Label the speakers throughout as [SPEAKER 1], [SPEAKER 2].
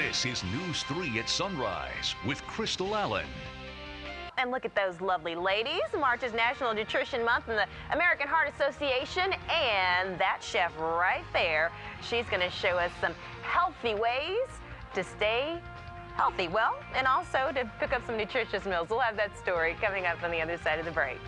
[SPEAKER 1] This is News 3 at Sunrise with Crystal Allen.
[SPEAKER 2] And look at those lovely ladies. March is National Nutrition Month in the American Heart Association, and that chef right there, she's going to show us some healthy ways to stay healthy, well, and also to cook up some nutritious meals. We'll have that story coming up on the other side of the break.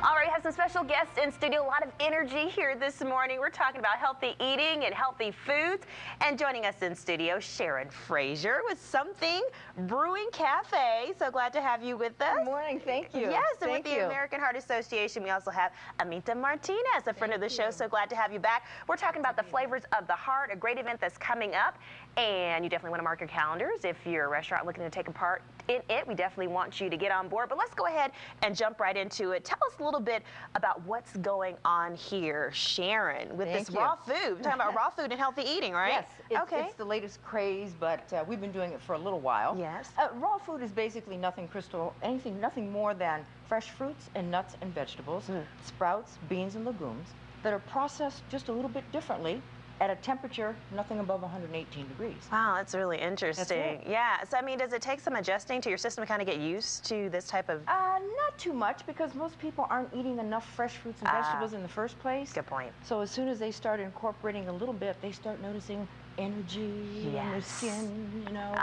[SPEAKER 2] All right, have some special guests in studio. A lot of energy here this morning. We're talking about healthy eating and healthy foods. And joining us in studio, Sharon Frazier with Something Brewing Cafe. So glad to have you with us.
[SPEAKER 3] Good morning, thank you.
[SPEAKER 2] Yes, and
[SPEAKER 3] thank
[SPEAKER 2] with the American Heart Association, we also have Amita Martinez, a friend of the show. So glad to have you back. We're talking about the Flavors of the Heart, a great event that's coming up. And you definitely want to mark your calendars. If you're a restaurant looking to take a part in it, we definitely want you to get on board. But let's go ahead and jump right into it. Tell us a little bit about what's going on here, Sharon, with this raw food. We're talking about raw food and healthy eating, right?
[SPEAKER 3] Yes, it's the latest craze, but we've been doing it for a little while.
[SPEAKER 2] Yes.
[SPEAKER 3] Raw food is basically nothing, Crystal, nothing more than fresh fruits and nuts and vegetables, sprouts, beans, and legumes that are processed just a little bit differently at a temperature nothing above 118 degrees.
[SPEAKER 2] Wow, that's really interesting.
[SPEAKER 3] That's right.
[SPEAKER 2] Yeah, so I mean, does it take some adjusting to your system to kind of get used to this type of...
[SPEAKER 3] Not too much, because most people aren't eating enough fresh fruits and vegetables in the first place.
[SPEAKER 2] Good point.
[SPEAKER 3] So as soon as they start incorporating a little bit, they start noticing energy in their skin, you know.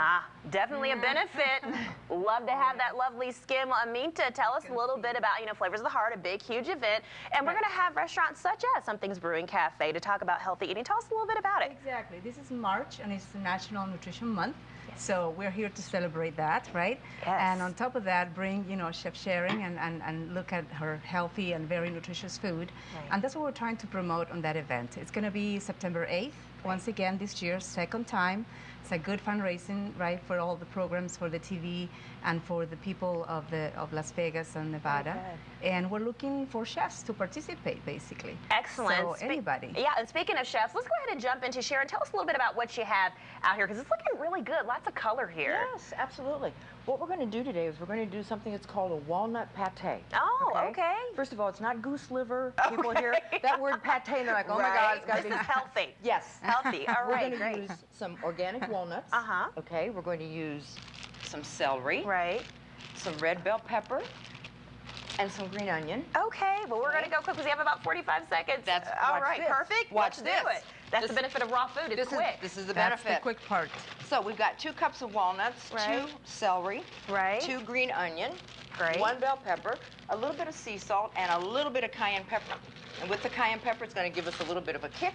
[SPEAKER 2] Definitely a benefit. Love to have that lovely skin. Well, Amita, tell us a little bit about, Flavors of the Heart, a big, huge event. And we're going to have restaurants such as Something's Brewing Cafe to talk about healthy eating. Tell us a little bit about it.
[SPEAKER 4] Exactly. This is March, and it's the National Nutrition Month. So we're here to celebrate that, right?
[SPEAKER 2] Yes.
[SPEAKER 4] And on top of that, bring, Chef Sharon and look at her healthy and very nutritious food.
[SPEAKER 2] Right.
[SPEAKER 4] And that's what we're trying to promote on that event. It's going to be September 8th. Once again, this year, second time. It's a good fundraising, right, for all the programs for the TV and for the people of Las Vegas and Nevada. And we're looking for chefs to participate, basically.
[SPEAKER 2] Excellent.
[SPEAKER 4] So anybody.
[SPEAKER 2] Yeah, and speaking of chefs, let's go ahead and jump into Sharon. Tell us a little bit about what you have out here, because it's looking really good. Lots of color here.
[SPEAKER 3] Yes, absolutely. What we're going to do today is we're going to do something that's called a walnut pate.
[SPEAKER 2] Oh, okay.
[SPEAKER 3] First of all, it's not goose liver. People hear that word pate and they're like, oh my God, it's got to be...
[SPEAKER 2] This is healthy.
[SPEAKER 3] Yes.
[SPEAKER 2] Healthy. All right,
[SPEAKER 3] We're going to use some organic walnuts. Okay, we're going to use some celery.
[SPEAKER 2] Right.
[SPEAKER 3] Some red bell pepper. And some green onion.
[SPEAKER 2] Okay, well, we're going to go quick because we have about 45 seconds.
[SPEAKER 3] That's
[SPEAKER 2] all right, perfect.
[SPEAKER 3] Let's
[SPEAKER 2] do it. That's the benefit of raw food. It's quick.
[SPEAKER 3] This is the
[SPEAKER 4] That's
[SPEAKER 3] benefit.
[SPEAKER 4] the quick part.
[SPEAKER 3] So we've got 2 cups of walnuts, 2 celery, 2 green onion, 1 bell pepper, a little bit of sea salt, and a little bit of cayenne pepper. And with the cayenne pepper, it's going to give us a little bit of a kick.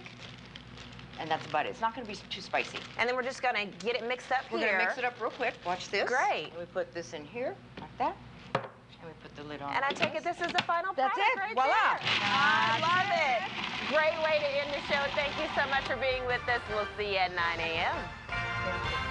[SPEAKER 3] And that's about it. It's not going to be too spicy.
[SPEAKER 2] And then we're just going to get it mixed up
[SPEAKER 3] We're going to mix it up real quick. Watch this.
[SPEAKER 2] Great.
[SPEAKER 3] And we put this in here, like that. And we put the lid on.
[SPEAKER 2] And I take it this is the final
[SPEAKER 3] That's
[SPEAKER 2] product
[SPEAKER 3] it.
[SPEAKER 2] right
[SPEAKER 3] Voila.
[SPEAKER 2] there. I love it. Great way to end the show. Thank you so much for being with us. We'll see you at 9 a.m.